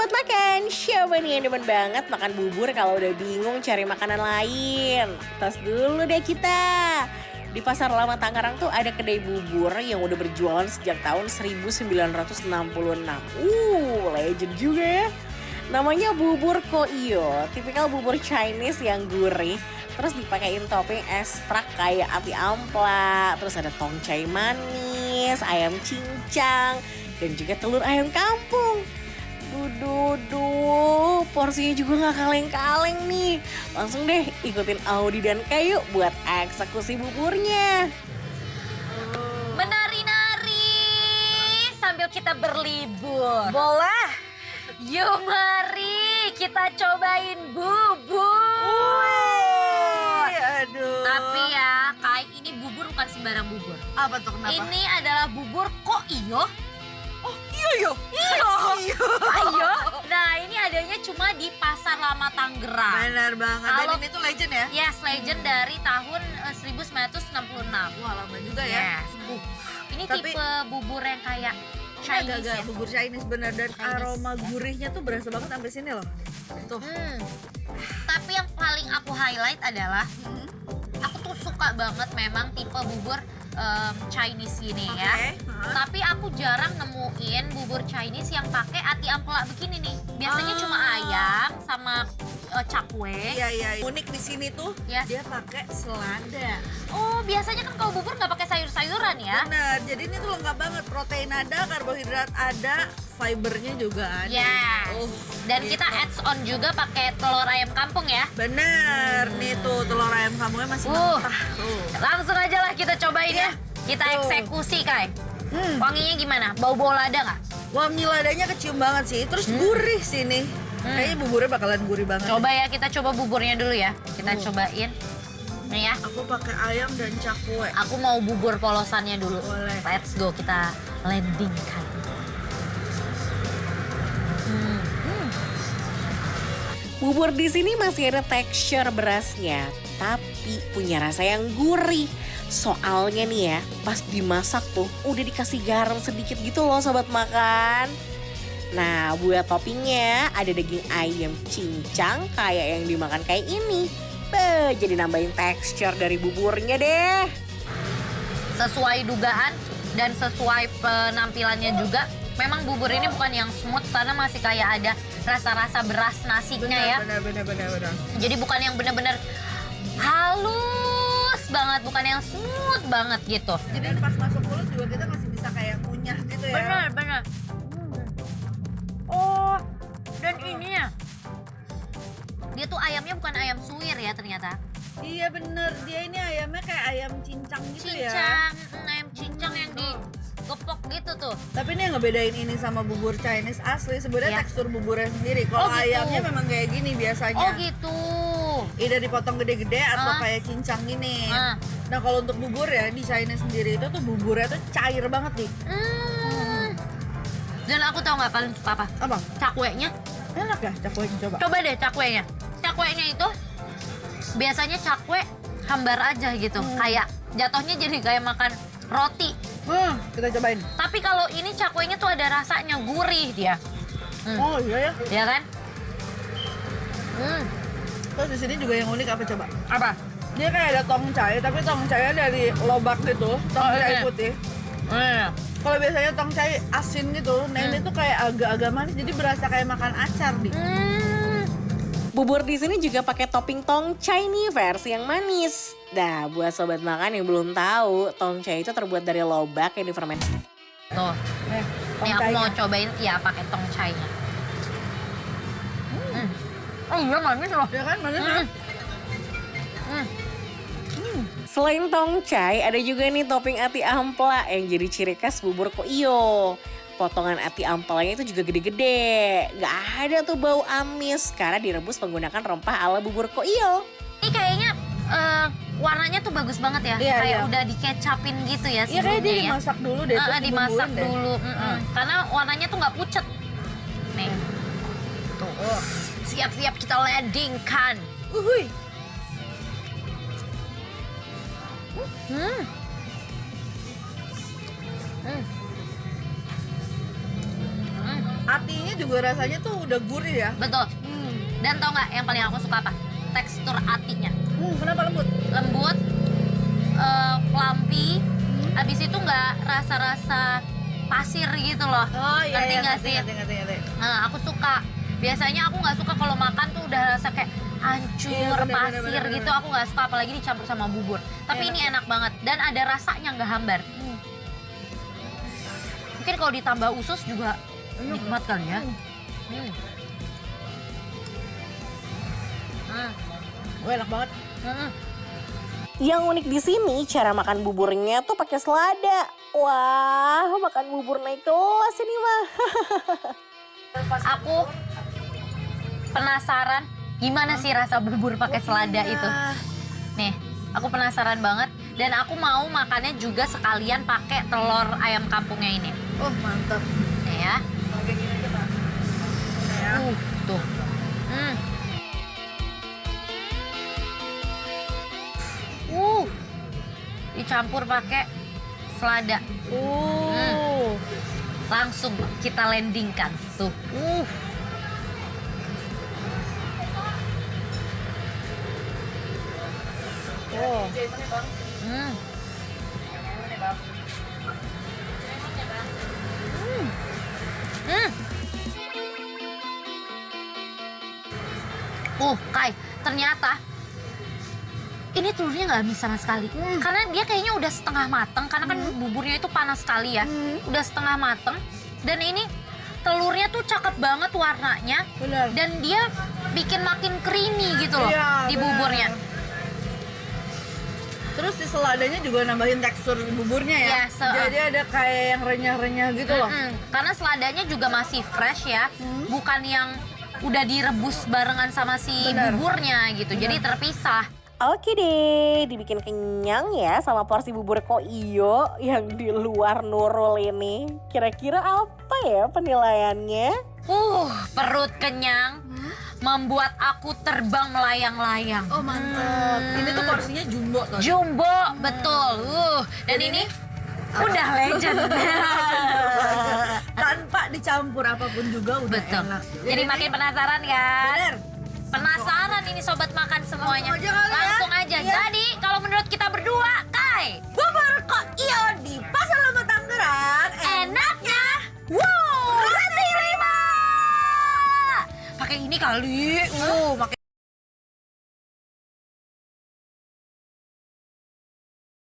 Sobat makan, siapa nih yang demen banget makan bubur kalau udah bingung cari makanan lain? Tos dulu deh kita. Di Pasar Lama Tangerang tuh ada kedai bubur yang udah berjualan sejak tahun 1966. Legend juga ya. Namanya bubur Koiyo, tipikal bubur Chinese yang gurih. Terus dipakein topping ekstrak kayak ati ampla, terus ada tongcai manis, ayam cincang, dan juga telur ayam kampung. Duh, porsinya juga gak kaleng-kaleng nih. Langsung deh ikutin Audi dan Kayu buat eksekusi buburnya. Menari-nari sambil kita berlibur. Boleh. Yuk mari kita cobain bubur. Aduh. Tapi ya, Kai, ini bubur bukan sembarang bubur. Apa tuh, kenapa? Ini adalah bubur Koiyo. Oh, iya. Ayo. Nah, ini adanya cuma di Pasar Lama Tangerang. Benar banget. Dan Kalau- ini tuh legend ya? Yes, legend dari tahun 1966. Wah, lama juga ya. Yes. Ini Tapi- tipe bubur yang kayak Ini Chinese agak-agak ya. bubur Chinese bener. Dan Chinese. aroma gurihnya tuh berasa banget sampai sini loh. Tuh. Tapi yang paling aku highlight adalah Hmm. aku tuh suka banget memang tipe bubur Chinese gini ya. Oke, Tapi aku jarang nemuin bubur Chinese yang pakai ati ampela begini nih. Biasanya cuma ayam sama cakwe. Iya. Unik di sini tuh Yes. dia pakai selada. Oh, biasanya kan kalau bubur nggak pakai sayur-sayuran ya. Bener. Jadi ini tuh lengkap banget. Protein ada, karbohidrat ada, fibernya juga ada. Yes. Dan gitu. kita adds on juga pakai telur ayam kampung ya. Bener. Nih tuh telur ayam kampungnya masih mentah. Tuh. Langsung aja lah kita cobain ya. Iya. Kita Tuh. eksekusi, Kai. Hmm. Wanginya gimana? Bau-bau lada nggak? Wangi ladanya kecium banget sih. Terus gurih sih nih. Kayaknya buburnya bakalan gurih banget. Coba ya, kita coba buburnya dulu ya. Kita cobain. Nih ya, Aku pakai ayam dan cakwe. aku mau bubur polosannya dulu. Boleh. Let's go, kita landingkan. Bubur di sini masih ada tekstur berasnya, tapi punya rasa yang gurih. Soalnya nih ya, pas dimasak tuh udah dikasih garam sedikit gitu loh sobat makan. Nah, buat toppingnya ada daging ayam cincang kayak yang dimakan kayak ini. Beuh, jadi nambahin tekstur dari buburnya deh. Sesuai dugaan dan sesuai penampilannya juga. Memang bubur ini bukan yang smooth karena masih kayak ada rasa-rasa beras nasinya ya. Bener. Jadi bukan yang benar-benar halus banget, bukan yang smooth banget gitu. Jadi pas masuk mulut juga kita masih bisa kayak kunyah gitu ya. Benar. Oh, dan ini ya. Dia tuh ayamnya bukan ayam suwir ya ternyata. Iya bener, dia ini ayamnya kayak ayam cincang gitu ya. Cincang, ayam cincang yang digepok gitu tuh. Tapi ini yang ngebedain ini sama bubur Chinese asli sebenarnya Iya. tekstur buburnya sendiri. Kalau Oh, gitu. ayamnya memang kayak gini biasanya. Oh gitu. Either dipotong gede-gede atau Ah. kayak cincang gini. Ah. Nah kalau untuk bubur ya di Chinese sendiri itu tuh buburnya tuh cair banget nih. Dan aku tahu nggak paling suka apa? Apa? Cakwenya. Enak ya cakwenya coba. Coba deh cakwenya. Cakwenya itu biasanya cakwe hambar aja gitu. Kayak jatuhnya jadi kayak makan roti. Kita cobain. Tapi kalau ini cakwenya tuh ada rasanya gurih dia. Oh iya ya. Ya kan? Terus di sini juga yang unik apa coba? Apa? Dia kayak ada tongcai, tapi tongcainya dari lobak gitu, tongcai iya. putih. Kalau biasanya tongcai asin gitu, nah ini tuh kayak agak-agak manis, jadi berasa kayak makan acar nih. Bubur di sini juga pakai topping tongcai nih versi yang manis. Nah, buat sobat makan yang belum tahu, tongcai itu terbuat dari lobak yang difermentasi. Tuh. Nih aku mau cobain ya pakai tongcainya. Oh iya manis loh. Ya kan, manis kan? Selain tongcai, ada juga nih topping ati ampela yang jadi ciri khas bubur Koiyo. Potongan ati ampelanya itu juga gede-gede. Gak ada tuh bau amis karena direbus menggunakan rempah ala bubur Koiyo. Ini kayaknya warnanya tuh bagus banget ya. Iya, Kayak iya. udah dikecapin gitu ya Iya kayak dia sebelumnya ya. dimasak dulu deh, terus Dimasak dibumbuin deh. dulu. Karena warnanya tuh nggak pucet. Nih. Tuh. Siap-siap kita landingkan. Uhuy. Atinya juga rasanya tuh udah gurih ya. Betul. Dan tau nggak yang paling aku suka apa? Tekstur atinya. Kenapa lembut? Lembut, plumpy, abis itu nggak rasa-rasa pasir gitu loh. Oh Ngerti nggak sih? Ngerti. Nah, aku suka. Biasanya aku nggak suka kalau makan tuh udah rasa kayak hancur, Iya, bener, pasir bener, bener, gitu. Aku nggak suka, apalagi dicampur sama bubur. Tapi ini enak banget dan ada rasanya nggak hambar. Mungkin kalau ditambah usus juga nikmat kali ya. Enak banget. Yang unik di sini cara makan buburnya tuh pakai selada. Wah, makan bubur naik kelas ini mah. Aku penasaran gimana sih rasa bubur pakai selada itu. Nih, aku penasaran banget dan aku mau makannya juga sekalian pakai telur ayam kampungnya ini. Oh, mantap. Nih ya. Kayak gini aja, Pak. Ya. Tuh. Dicampur pakai selada. Langsung kita landingkan tuh. Kai, ternyata ini telurnya nggak habis sama sekali. Karena dia kayaknya udah setengah mateng, karena kan buburnya itu panas sekali ya. Udah setengah mateng. Dan ini telurnya tuh cakep banget warnanya. Benar. Dan dia bikin makin creamy gitu loh di bener. buburnya. Terus si seladanya juga nambahin tekstur buburnya ya. Iya, Jadi ada kayak yang renyah-renyah gitu loh. Karena seladanya juga masih fresh ya. Bukan yang udah direbus barengan sama si Bener. buburnya gitu. Jadi terpisah. Oke deh, dibikin kenyang ya sama porsi bubur Ko Iyo yang di luar Nurul ini. Kira-kira apa ya penilaiannya? Perut kenyang membuat aku terbang melayang-layang. Oh, mantap. Ini tuh porsinya jumbo tuh. Jumbo, betul. Dan ini udah legend. Tanpa dicampur apapun juga udah Betul. enak. Jadi makin penasaran kan? Bener. Penasaran ini sobat makan semuanya. Langsung aja kali ya. Langsung aja. Iya. Jadi kalau menurut kita berdua, Kai, Bubur Ko Iyo di Pasar Lama Tangerang. enaknya wow, roti 5. Pakai ini kali. Pakai